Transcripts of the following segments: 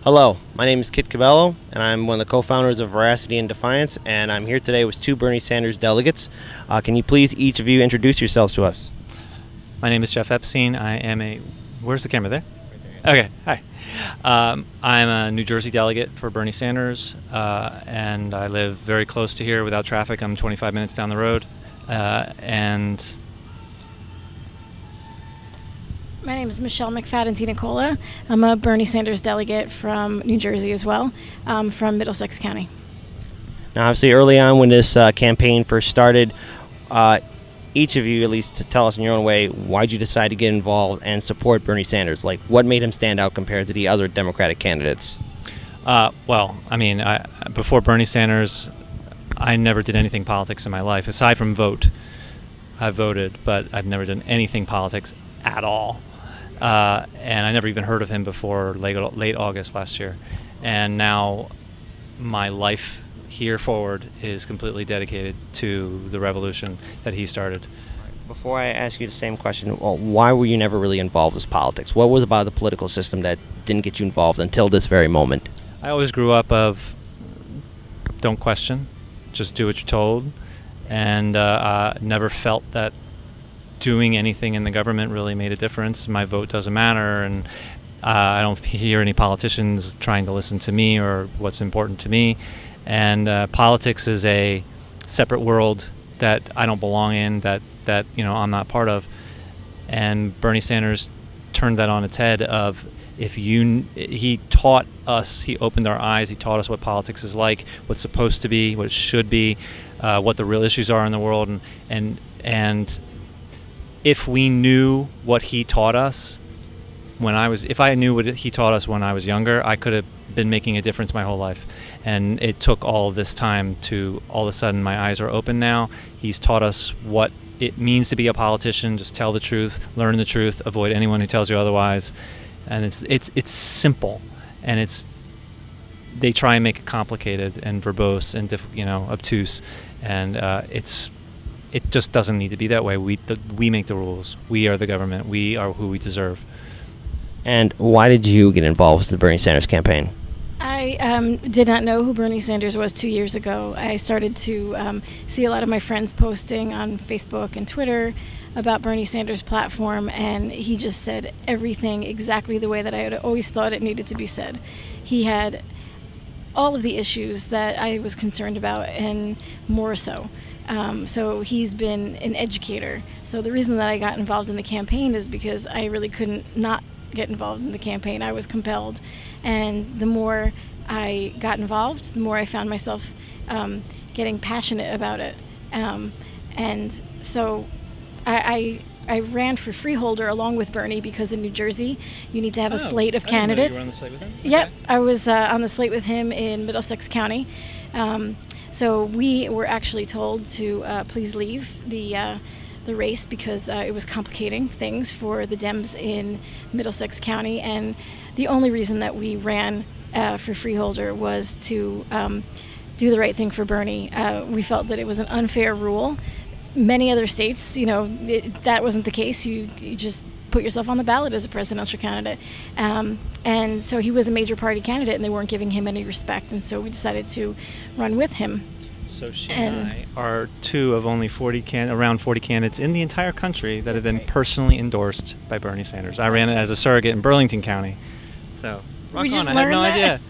Hello, my name is Kit Cabello, and I'm one of the co-founders of Veracity and Defiance, and I'm here today with two Bernie Sanders delegates. Can you please, each of you, introduce yourselves to us? My name is Jeff Epstein. I am a... Where's the camera? There? Okay, hi. I'm a New Jersey delegate for Bernie Sanders, and I live very close to here without traffic. I'm 25 minutes down the road, and... My name is Michelle McFadden-Nicola. I'm a Bernie Sanders delegate from New Jersey as well, from Middlesex County. Now, obviously, early on when this campaign first started, each of you, at least to tell us in your own way, why'd you decide to get involved and support Bernie Sanders? Like, what made him stand out compared to the other Democratic candidates? Before Bernie Sanders, I never did anything politics in my life, aside from vote. I voted, but I've never done anything politics at all. And I never even heard of him before late August last year. And now my life here forward is completely dedicated to the revolution that he started. Before I ask you the same question, why were you never really involved with politics? What was about the political system that didn't get you involved until this very moment? I always grew up of don't question, just do what you're told, and never felt that doing anything in the government really made a difference. My vote doesn't matter, and I don't hear any politicians trying to listen to me or what's important to me. And politics is a separate world that I don't belong in, that I'm not part of. And Bernie Sanders turned that on its head. He taught us, he opened our eyes, he taught us what politics is like, what's supposed to be, what it should be, what the real issues are in the world, and if we knew what he taught us if I knew what he taught us when I was younger, I could have been making a difference my whole life. And it took all of this time to, all of a sudden, my eyes are open now. He's taught us what it means to be a politician. Just tell the truth, learn the truth, avoid anyone who tells you otherwise. And it's simple, and they try and make it complicated and verbose and obtuse, and it just doesn't need to be that way. We make the rules. We are the government. We are who we deserve. And why did you get involved with the Bernie Sanders campaign? I did not know who Bernie Sanders was 2 years ago. I started to see a lot of my friends posting on Facebook and Twitter about Bernie Sanders' platform, and he just said everything exactly the way that I had always thought it needed to be said. He had all of the issues that I was concerned about, and more so. So he's been an educator. So the reason that I got involved in the campaign is because I really couldn't not get involved in the campaign. I was compelled. And the more I got involved, the more I found myself getting passionate about it. And so I ran for freeholder along with Bernie because in New Jersey you need to have a slate of candidates. You were on the slate with him? Yep, Okay. I was on the slate with him in Middlesex County. So we were actually told to please leave the race because it was complicating things for the Dems in Middlesex County. And the only reason that we ran for freeholder was to do the right thing for Bernie. We felt that it was an unfair rule. Many other states, that wasn't the case. You just put yourself on the ballot as a presidential candidate. And so he was a major party candidate, and they weren't giving him any respect. And so we decided to run with him. So she and I are two of only around 40 candidates in the entire country that have been personally endorsed by Bernie Sanders. I ran it as a surrogate in Burlington County. So, rock on, I had no idea.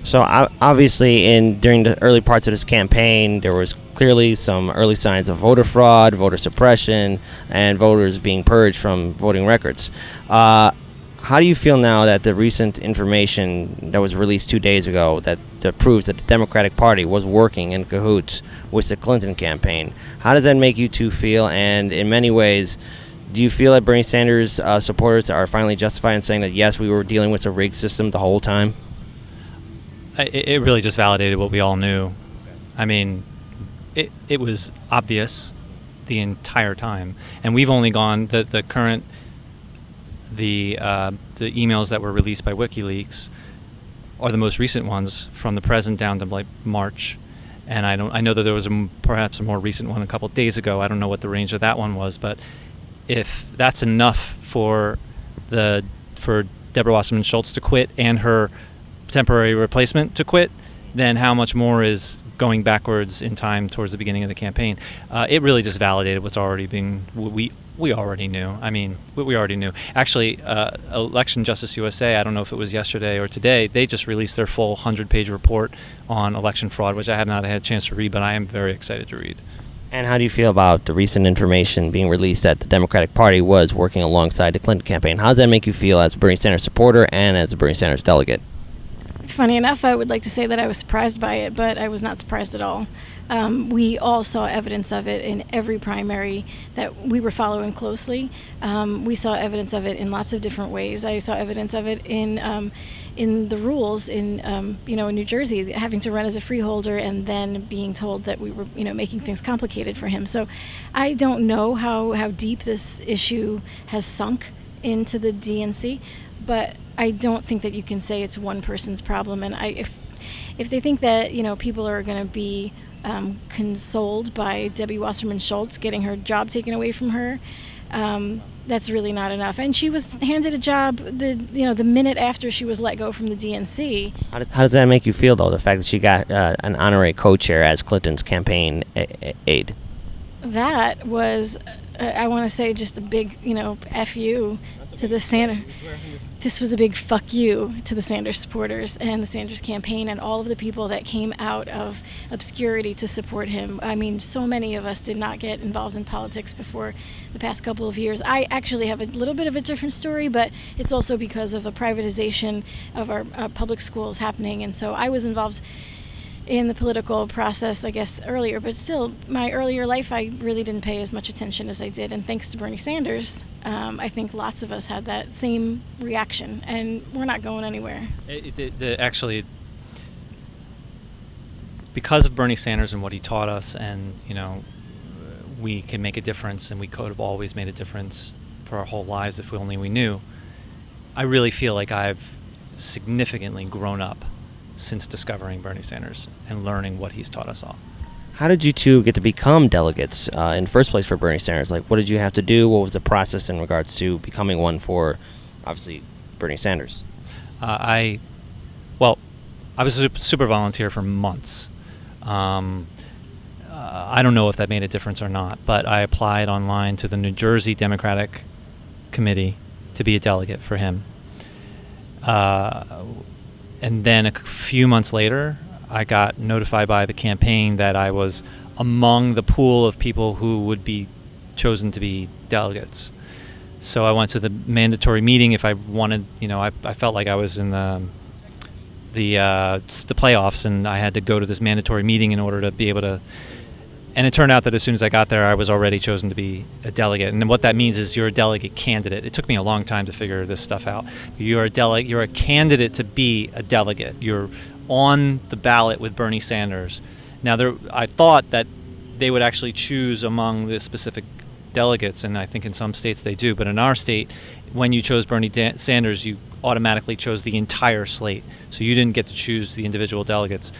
So obviously, during the early parts of this campaign, there was clearly some early signs of voter fraud, voter suppression, and voters being purged from voting records. How do you feel now that the recent information that was released 2 days ago that proves that the Democratic Party was working in cahoots with the Clinton campaign? How does that make you two feel? And in many ways, do you feel that Bernie Sanders supporters are finally justified in saying that, yes, we were dealing with a rigged system the whole time? It really just validated what we all knew. I mean, it was obvious the entire time. And we've only gone, the emails that were released by WikiLeaks are the most recent ones from the present down to like March, and I know that there was perhaps a more recent one a couple of days ago. I don't know what the range of that one was, but if that's enough for Deborah Wasserman Schultz to quit and her temporary replacement to quit, then how much more is going backwards in time towards the beginning of the campaign? It really just validated what's already been, we already knew. I mean, we already knew. Actually, Election Justice USA, I don't know if it was yesterday or today, they just released their full 100-page report on election fraud, which I have not had a chance to read, but I am very excited to read. And how do you feel about the recent information being released that the Democratic Party was working alongside the Clinton campaign? How does that make you feel as a Bernie Sanders supporter and as a Bernie Sanders delegate? Funny enough, I would like to say that I was surprised by it, but I was not surprised at all. We all saw evidence of it in every primary that we were following closely. We saw evidence of it in lots of different ways. I saw evidence of it in the rules in in New Jersey, having to run as a freeholder and then being told that we were making things complicated for him. So I don't know how deep this issue has sunk into the DNC, but I don't think that you can say it's one person's problem. And if they think that people are going to be consoled by Debbie Wasserman Schultz getting her job taken away from her, that's really not enough. And she was handed a job the minute after she was let go from the DNC. How does that make you feel, though, the fact that she got an honorary co-chair as Clinton's campaign aide? That was, I want to say, just a big, F you to the Sanders. This was a big fuck you to the Sanders supporters and the Sanders campaign and all of the people that came out of obscurity to support him. I mean, so many of us did not get involved in politics before the past couple of years. I actually have a little bit of a different story, but it's also because of a privatization of our public schools happening. And so I was involved in the political process, I guess, earlier, but still, my earlier life, I really didn't pay as much attention as I did. And thanks to Bernie Sanders, I think lots of us had that same reaction, and we're not going anywhere. Actually, because of Bernie Sanders and what he taught us, and we can make a difference, and we could have always made a difference for our whole lives if we knew. I really feel like I've significantly grown up since discovering Bernie Sanders and learning what he's taught us all. How did you two get to become delegates in the first place for Bernie Sanders? Like, what did you have to do? What was the process in regards to becoming one for, obviously, Bernie Sanders? I was a super volunteer for months. I don't know if that made a difference or not, but I applied online to the New Jersey Democratic Committee to be a delegate for him. And then a few months later, I got notified by the campaign that I was among the pool of people who would be chosen to be delegates. So I went to the mandatory meeting if I wanted. I felt like I was in the playoffs, and I had to go to this mandatory meeting in order to be able to. And it turned out that as soon as I got there, I was already chosen to be a delegate. And what that means is you're a delegate candidate. It took me a long time to figure this stuff out. You're a candidate to be a delegate. You're on the ballot with Bernie Sanders. Now, I thought that they would actually choose among the specific delegates, and I think in some states they do. But in our state, when you chose Bernie Sanders, you automatically chose the entire slate. So you didn't get to choose the individual delegates.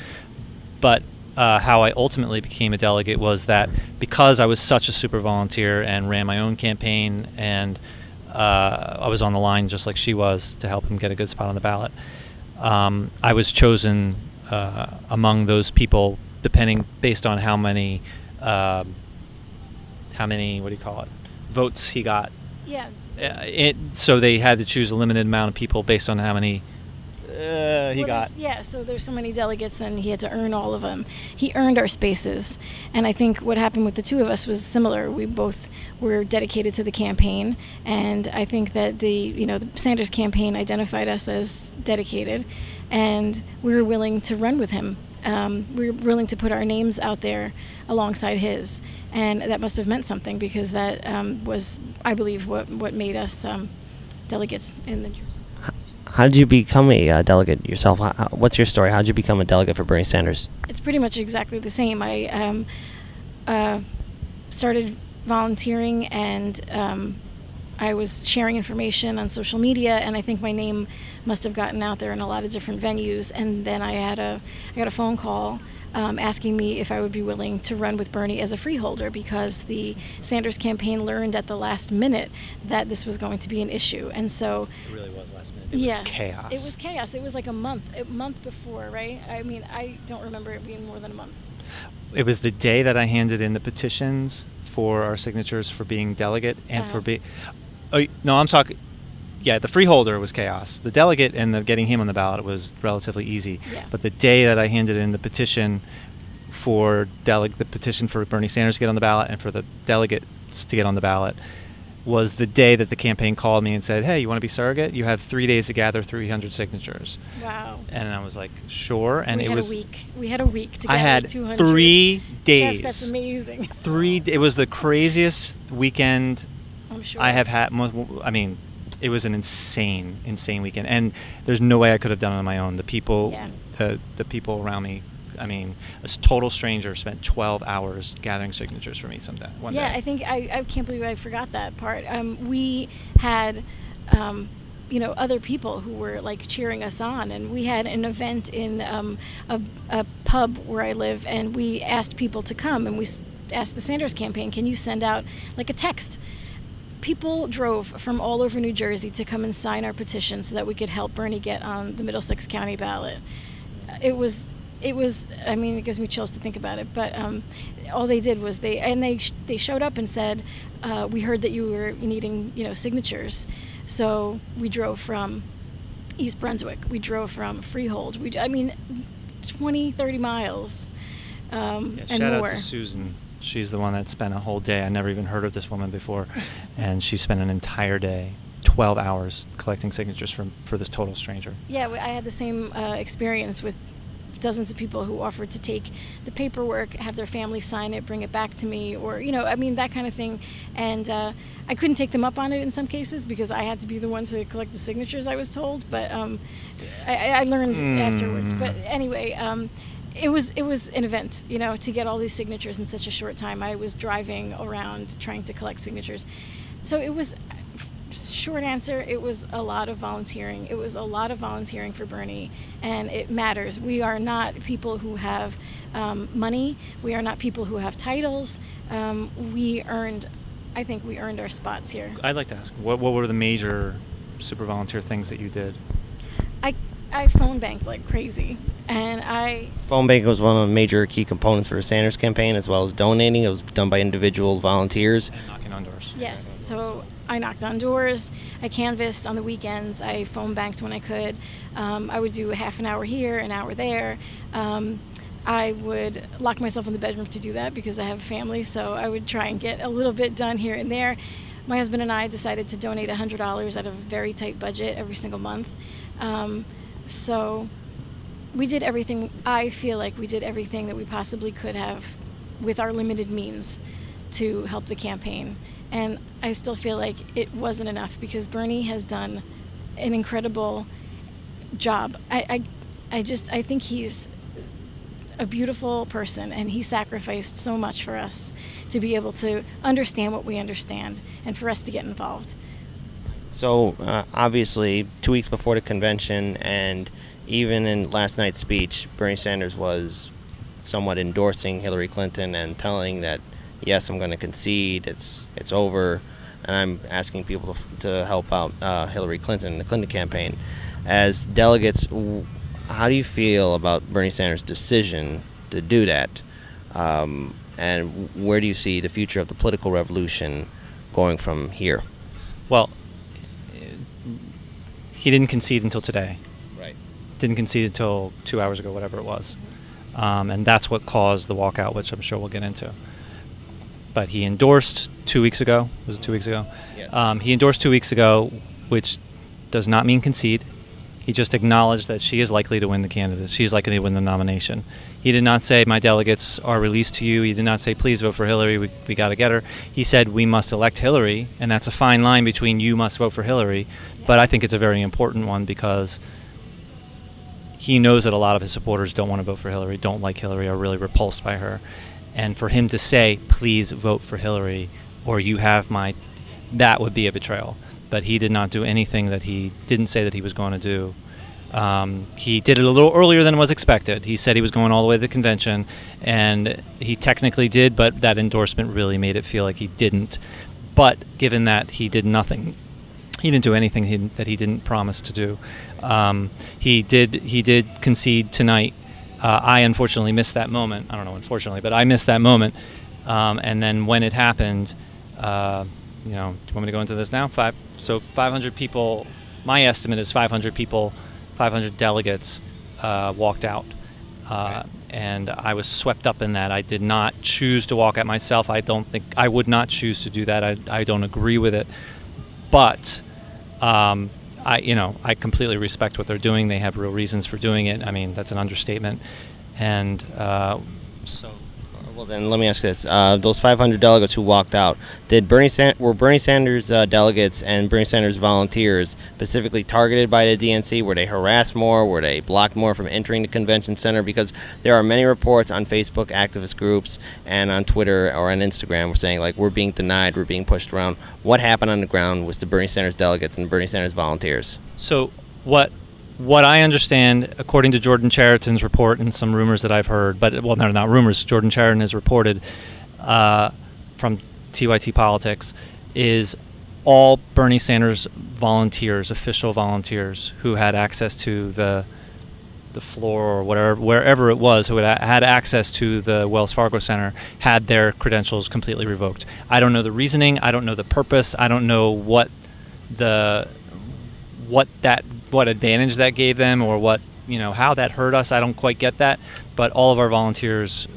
But how I ultimately became a delegate was that because I was such a super volunteer and ran my own campaign, and I was on the line just like she was to help him get a good spot on the ballot, I was chosen among those people based on how many votes he got. Yeah. So they had to choose a limited amount of people based on how many he got. So there's so many delegates, and he had to earn all of them. He earned our spaces, and I think what happened with the two of us was similar. We both were dedicated to the campaign, and I think that the Sanders campaign identified us as dedicated, and we were willing to run with him. We were willing to put our names out there alongside his, and that must have meant something, because that was, I believe, what made us delegates in the Jersey. How did you become a delegate yourself? What's your story? How did you become a delegate for Bernie Sanders? It's pretty much exactly the same. I started volunteering, and I was sharing information on social media, and I think my name must have gotten out there in a lot of different venues. And then I got a phone call asking me if I would be willing to run with Bernie as a freeholder, because the Sanders campaign learned at the last minute that this was going to be an issue. And so it really was last minute. It was chaos. It was chaos. It was like a month before, right? I mean, I don't remember it being more than a month. It was the day that I handed in the petitions for our signatures for being delegate and for being. Oh no, I'm talking. Yeah, the freeholder was chaos. The delegate and the getting him on the ballot was relatively easy. Yeah. But the day that I handed in the petition for the petition for Bernie Sanders to get on the ballot and for the delegates to get on the ballot was the day that the campaign called me and said, "Hey, you want to be surrogate? You have 3 days to gather 300 signatures." Wow. And I was like, "Sure." And we it had was a week. We had a week to I gather had 200. 3 days. Jeff, that's amazing. It was the craziest weekend I'm sure. I have had. I mean, it was an insane weekend, and there's no way I could have done it on my own. The people, Yeah. the people around me. I mean, a total stranger spent 12 hours gathering signatures for me one day. Yeah, I think I can't believe I forgot that part. We had, other people who were like cheering us on, and we had an event in a pub where I live, and we asked people to come, and we asked the Sanders campaign, can you send out like a text? People drove from all over New Jersey to come and sign our petition so that we could help Bernie get on the Middlesex County ballot. It was, I mean, it gives me chills to think about it, but all they did was they showed up and said, we heard that you were needing, signatures. So we drove from East Brunswick, we drove from Freehold, 20, 30 miles, and shout more. out to Susan. She's the one that spent a whole day. I never even heard of this woman before. And she spent an entire day, 12 hours, collecting signatures for this total stranger. Yeah, I had the same experience with dozens of people who offered to take the paperwork, have their family sign it, bring it back to me, or, that kind of thing. And I couldn't take them up on it in some cases because I had to be the one to collect the signatures, I was told. But I learned afterwards. But anyway, it was an event, to get all these signatures in such a short time. I was driving around trying to collect signatures. So it was, short answer, it was a lot of volunteering. It was a lot of volunteering for Bernie, and it matters. We are not people who have money. We are not people who have titles. I think we earned our spots here. I'd like to ask, what were the major super volunteer things that you did? I phone banked like crazy, and phone banking was one of the major key components for the Sanders campaign, as well as donating. It was done by individual volunteers. And knocking on doors. Yes, so I knocked on doors, I canvassed on the weekends, I phone banked when I could. I would do a half an hour here, an hour there. I would lock myself in the bedroom to do that because I have a family, so I would try and get a little bit done here and there. My husband and I decided to donate $100 out of a very tight budget every single month. So we did everything. I feel like we did everything that we possibly could have with our limited means to help the campaign. And I still feel like it wasn't enough because Bernie has done an incredible job. I think he's a beautiful person, and he sacrificed so much for us to be able to understand what we understand and for us to get involved. So, obviously, 2 weeks before the convention, and even in last night's speech, Bernie Sanders was somewhat endorsing Hillary Clinton and telling that, yes, I'm going to concede, it's over, and I'm asking people to help out Hillary Clinton, the Clinton campaign. As delegates, how do you feel about Bernie Sanders' decision to do that? And where do you see the future of the political revolution going from here? Well, he didn't concede until today. Right. Didn't concede until 2 hours ago, whatever it was. And that's what caused the walkout, which I'm sure we'll get into. But he endorsed 2 weeks ago. Was it 2 weeks ago? Yes. He endorsed 2 weeks ago, which does not mean concede. He just acknowledged that she is likely to win the candidacy. She's likely to win the nomination. He did not say, my delegates are released to you. He did not say, please vote for Hillary. We got to get her. He said, we must elect Hillary, and that's a fine line between you must vote for Hillary. But I think it's a very important one because he knows that a lot of his supporters don't want to vote for Hillary, don't like Hillary, are really repulsed by her. And for him to say, please vote for Hillary, or you have my, that would be a betrayal. But he did not do anything that he didn't say that he was going to do. He did it a little earlier than was expected. He said he was going all the way to the convention, and he technically did, but that endorsement really made it feel like he didn't. But given that he did nothing, He didn't do anything that he didn't promise to do. He did concede tonight. I unfortunately missed that moment. I don't know, unfortunately, but I missed that moment. And then when it happened, do you want me to go into this now? 500 people. My estimate is 500 people, 500 delegates walked out. And I was swept up in that. I did not choose to walk out myself. I would not choose to do that. I don't agree with it. But I completely respect what they're doing. They have real reasons for doing it. I mean, that's an understatement. And so. Well, then let me ask this: those 500 delegates who walked out, were Bernie Sanders delegates and Bernie Sanders volunteers specifically targeted by the DNC? Were they harassed more? Were they blocked more from entering the convention center? Because there are many reports on Facebook activist groups and on Twitter or on Instagram saying, like, we're being denied, we're being pushed around. What happened on the ground was the Bernie Sanders delegates and Bernie Sanders volunteers. So what I understand, according to Jordan Chariton's report and some rumors that I've heard, they're not rumors, Jordan Chariton has reported from TYT Politics, is all Bernie Sanders volunteers, official volunteers, who had access to the floor or wherever it was, who had access to the Wells Fargo Center, had their credentials completely revoked. I don't know the reasoning. I don't know the purpose. I don't know what advantage that gave them, or how that hurt us. I don't quite get that. But all of our volunteers,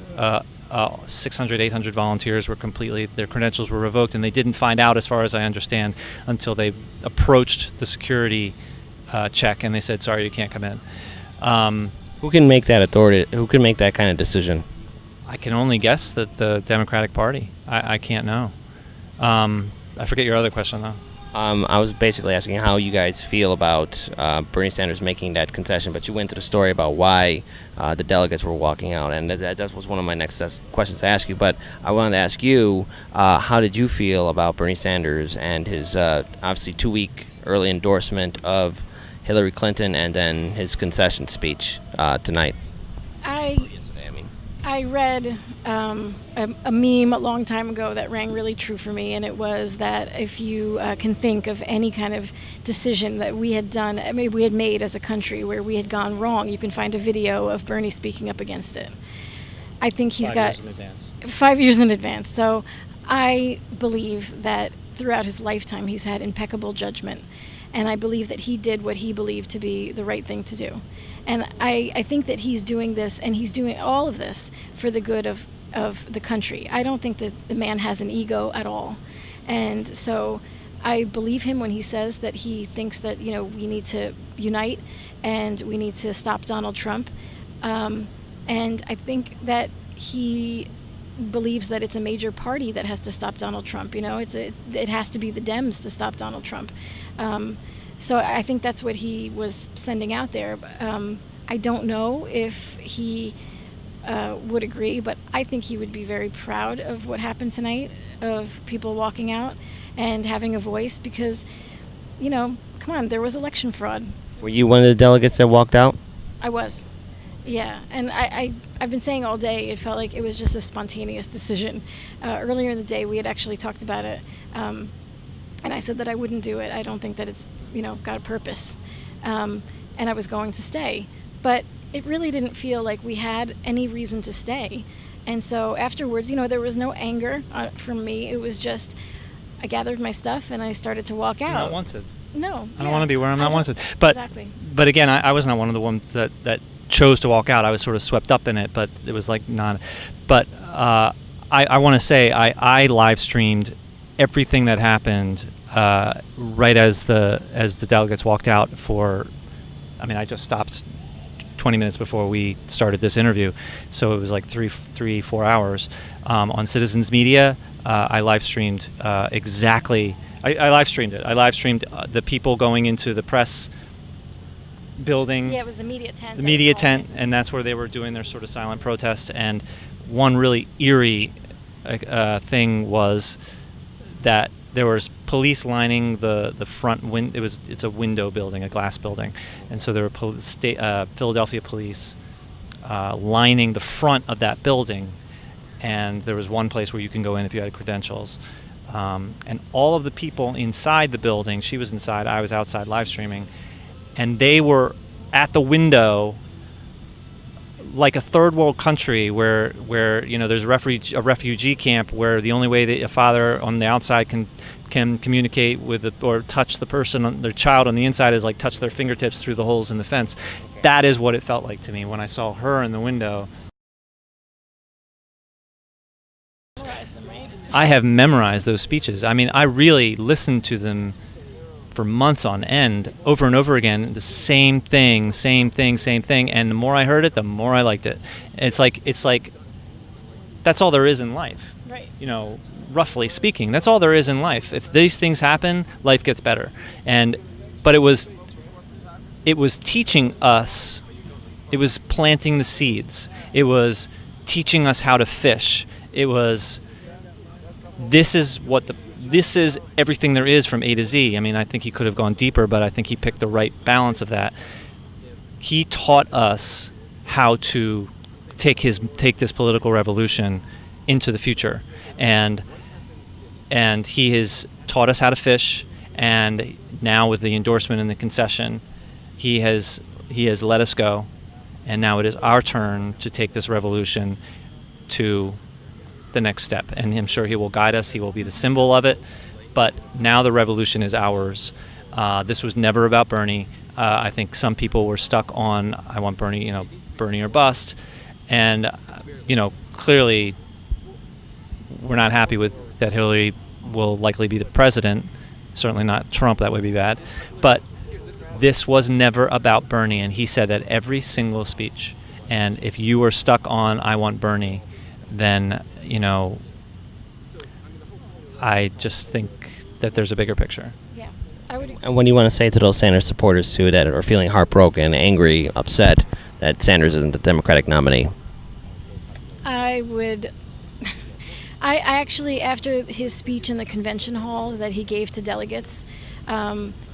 600, 800 volunteers, their credentials were revoked, and they didn't find out, as far as I understand, until they approached the security check and they said, sorry, you can't come in. Who can make that authority? Who can make that kind of decision? I can only guess that the Democratic Party. I can't know. I forget your other question, though. I was basically asking how you guys feel about Bernie Sanders making that concession, but you went to the story about why the delegates were walking out, and that was one of my next questions to ask you. But I wanted to ask you, how did you feel about Bernie Sanders and his obviously 2-week early endorsement of Hillary Clinton and then his concession speech tonight? I read a meme a long time ago that rang really true for me, and it was that if you can think of any kind of decision that we had done, we had made as a country where we had gone wrong, you can find a video of Bernie speaking up against it. I think he's got 5 years in advance. So I believe that throughout his lifetime he's had impeccable judgment, and I believe that he did what he believed to be the right thing to do. And I think that he's doing this, and he's doing all of this for the good of the country. I don't think that the man has an ego at all. And so I believe him when he says that he thinks that, we need to unite and we need to stop Donald Trump. And I think that he believes that it's a major party that has to stop Donald Trump. It has to be the Dems to stop Donald Trump. So I think that's what he was sending out there. I don't know if he would agree, but I think he would be very proud of what happened tonight, of people walking out and having a voice, because, come on, there was election fraud. Were you one of the delegates that walked out? I was. Yeah, and I've been saying all day, it felt like it was just a spontaneous decision. Earlier in the day, we had actually talked about it, and I said that I wouldn't do it. I don't think that it's, got a purpose. And I was going to stay. But it really didn't feel like we had any reason to stay. And so afterwards, there was no anger from me. It was just, I gathered my stuff and I started to walk out. You're not wanted. No. I don't want to be where I'm not wanted. But, exactly. But again, I was not one of the ones that chose to walk out. I was sort of swept up in it, but it was like not. But I want to say I live streamed everything that happened right as the delegates walked out I just stopped 20 minutes before we started this interview, so it was like 4 hours on Citizens Media. I live streamed exactly. I live streamed it. I live streamed the people going into the press building. Yeah, it was the media tent. The media tent, and that's where they were doing their sort of silent protest. And one really eerie thing was that there was police lining the front window. It's a window building, a glass building, and so there were Philadelphia police lining the front of that building. And there was one place where you can go in if you had credentials. and all of the people inside the building, she was inside, I was outside live streaming, and they were at the window like a third world country where there's a refugee camp where the only way that a father on the outside can communicate with or touch the person, their child on the inside, is like touch their fingertips through the holes in the fence. That is what it felt like to me when I saw her in the window. I have memorized those speeches. I mean, I really listened to them for months on end, over and over again, the same thing, and the more I heard it, the more I liked it. It's like that's all there is in life. Right. Roughly speaking, that's all there is in life. If these things happen, life gets better. But it was teaching us, it was planting the seeds. It was teaching us how to fish. It was, this is everything there is from A to Z. I mean, I think he could have gone deeper, but I think he picked the right balance of that. He taught us how to take this political revolution into the future, and he has taught us how to fish. And now with the endorsement and the concession, he has let us go, and now it is our turn to take this revolution to the next step, and I'm sure he will guide us. He will be the symbol of it, but now the revolution is ours. This was never about Bernie. I think some people were stuck on, I want Bernie, Bernie or bust, and clearly we're not happy with that. Hillary will likely be the president, certainly not Trump. That would be bad, but this was never about Bernie, and he said that every single speech. And if you were stuck on I want Bernie, then I just think that there's a bigger picture. Yeah, I would. And what do you want to say to those Sanders supporters too that are feeling heartbroken, angry, upset that Sanders isn't the Democratic nominee? I would. I actually, after his speech in the convention hall that he gave to delegates,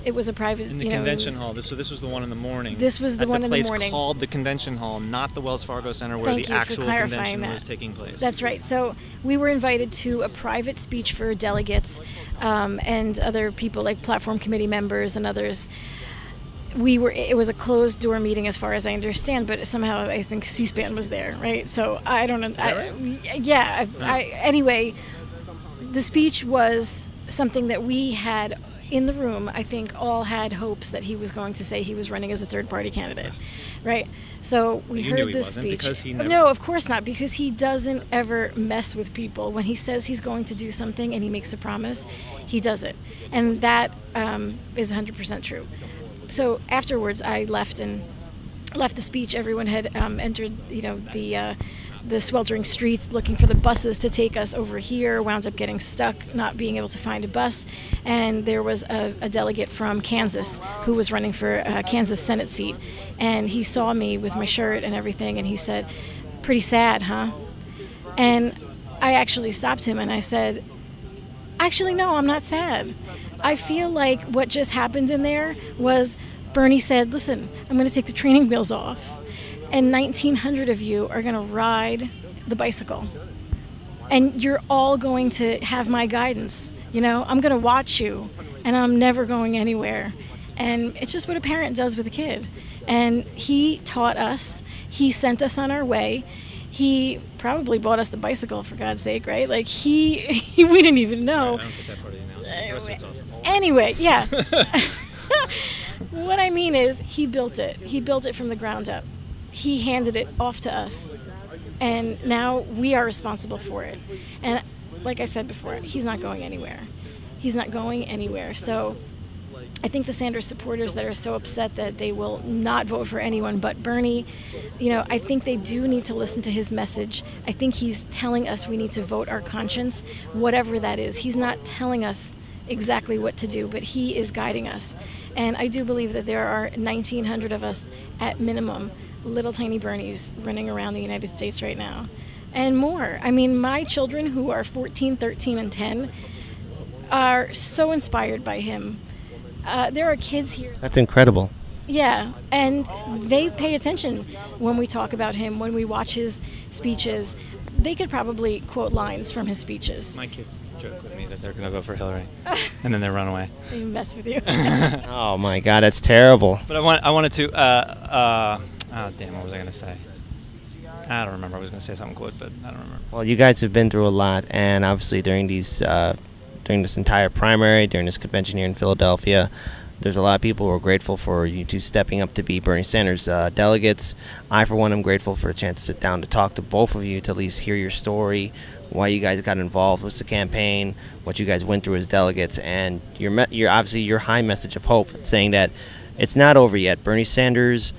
it was a private. In the convention hall. This was the one in the morning. This was the one in the morning. At the place called the convention hall, not the Wells Fargo Center where Thank the you actual for clarifying convention that. was taking place. That's right. So we were invited to a private speech for delegates and other people like platform committee members and others. It was a closed door meeting as far as I understand, but somehow I think C-SPAN was there, right? So I don't know. Is that right? Yeah. Anyway, the speech was something that we had in the room. I think all had hopes that he was going to say he was running as a third-party candidate, right? So we You knew heard he this wasn't speech. because he never- No, of course not, because he doesn't ever mess with people. When he says he's going to do something and he makes a promise, he does it, and that is 100% true. So afterwards, I left the speech. Everyone had entered, the sweltering streets looking for the buses to take us over here, wound up getting stuck, not being able to find a bus. And there was a delegate from Kansas who was running for a Kansas Senate seat. And he saw me with my shirt and everything, and he said, "Pretty sad, huh?" And I actually stopped him and I said, "Actually, no, I'm not sad. I feel like what just happened in there was Bernie said, listen, I'm going to take the training wheels off, and 1,900 of you are going to ride the bicycle. And you're all going to have my guidance. I'm going to watch you, and I'm never going anywhere." And it's just what a parent does with a kid. And he taught us. He sent us on our way. He probably bought us the bicycle, for God's sake, right? Like, we didn't even know. I don't get that part of the announcement. The rest of it's awesome. Anyway, yeah. What I mean is, he built it. He built it from the ground up. He handed it off to us. And now we are responsible for it. And like I said before, he's not going anywhere. He's not going anywhere. So I think the Sanders supporters that are so upset that they will not vote for anyone but Bernie, I think they do need to listen to his message. I think he's telling us we need to vote our conscience, whatever that is. He's not telling us exactly what to do, but he is guiding us. And I do believe that there are 1,900 of us at minimum, little tiny Bernies running around the United States right now. And more. I mean, my children who are 14, 13, and 10 are so inspired by him. There are kids here. That's incredible. Yeah, and they pay attention when we talk about him, when we watch his speeches. they could probably quote lines from his speeches. My kids joke with me that they're going to vote for Hillary, and then they run away. They mess with you. Oh my God, that's terrible. But I wanted to. Oh damn! What was I going to say? I don't remember. I was going to say something good, but I don't remember. Well, you guys have been through a lot, and obviously during this entire primary, during this convention here in Philadelphia, there's a lot of people who are grateful for you two stepping up to be Bernie Sanders delegates. I, for one, am grateful for the chance to sit down to talk to both of you, to at least hear your story, why you guys got involved with the campaign, what you guys went through as delegates, and your obviously your high message of hope, saying that it's not over yet. Bernie Sanders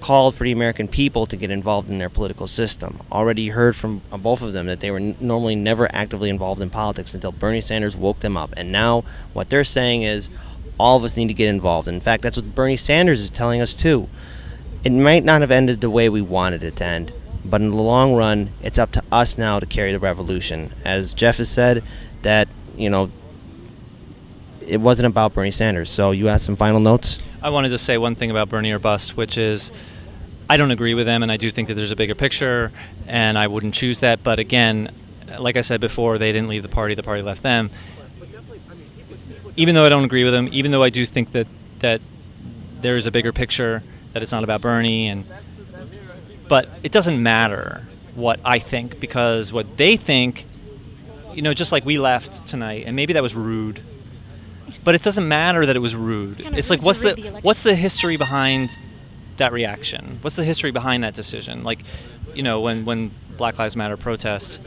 called for the American people to get involved in their political system. Already heard from both of them that they were normally never actively involved in politics until Bernie Sanders woke them up. And now what they're saying is all of us need to get involved. In fact, that's what Bernie Sanders is telling us too. It might not have ended the way we wanted it to end, but in the long run, it's up to us now to carry the revolution. As Jeff has said, that, it wasn't about Bernie Sanders. So you have some final notes? I wanted to say one thing about Bernie or bust, which is I don't agree with them, and I do think that there's a bigger picture, and I wouldn't choose that. But again, like I said before, they didn't leave the party left them. Even though I don't agree with them, even though I do think that there is a bigger picture, that it's not about Bernie, but it doesn't matter what I think, because what they think, just like we left tonight, and maybe that was rude, but it doesn't matter that it was rude. It's like, what's the history behind that reaction? What's the history behind that decision? Like, when Black Lives Matter protests,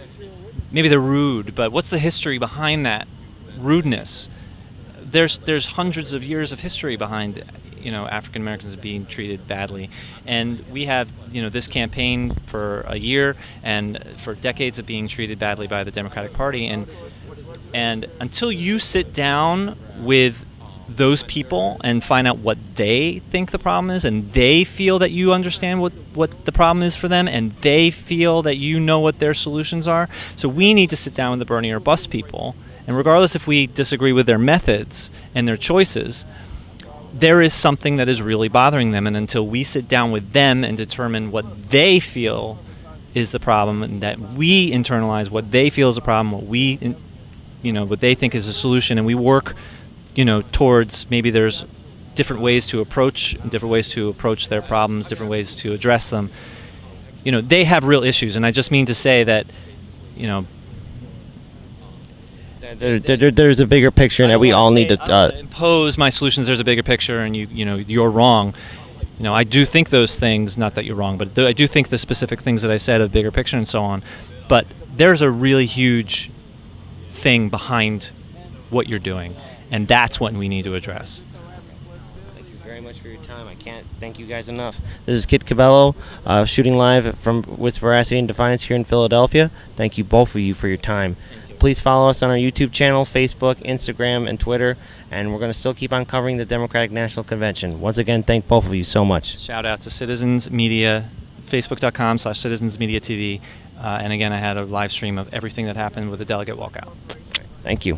maybe they're rude, but what's the history behind that rudeness? There's hundreds of years of history behind, African Americans being treated badly, and we have, this campaign for a year and for decades of being treated badly by the Democratic Party, and until you sit down with those people and find out what they think the problem is, and they feel that you understand what the problem is for them, and they feel that you know what their solutions are. So we need to sit down with the Bernie or bust people, and regardless if we disagree with their methods and their choices, there is something that is really bothering them, and until we sit down with them and determine what they feel is the problem, and that we internalize what they feel is a problem, what they think is a solution, and we work towards, maybe there's different ways to approach their problems, different ways to address them. They have real issues, and I just mean to say that, there's a bigger picture, and that we all need to impose my solutions. There's a bigger picture, and you're wrong. I do think those things, not that you're wrong, but I do think the specific things that I said, a bigger picture and so on. But there's a really huge thing behind what you're doing, and that's what we need to address. Thank you very much for your time. I can't thank you guys enough. This is Kit Cabello, shooting live with Veracity and Defiance here in Philadelphia. Thank you, both of you, for your time. Please follow us on our YouTube channel, Facebook, Instagram, and Twitter, and we're going to still keep on covering the Democratic National Convention. Once again, thank both of you so much. Shout out to Citizens Media, facebook.com/citizensmediatv, and again, I had a live stream of everything that happened with the delegate walkout. Thank you.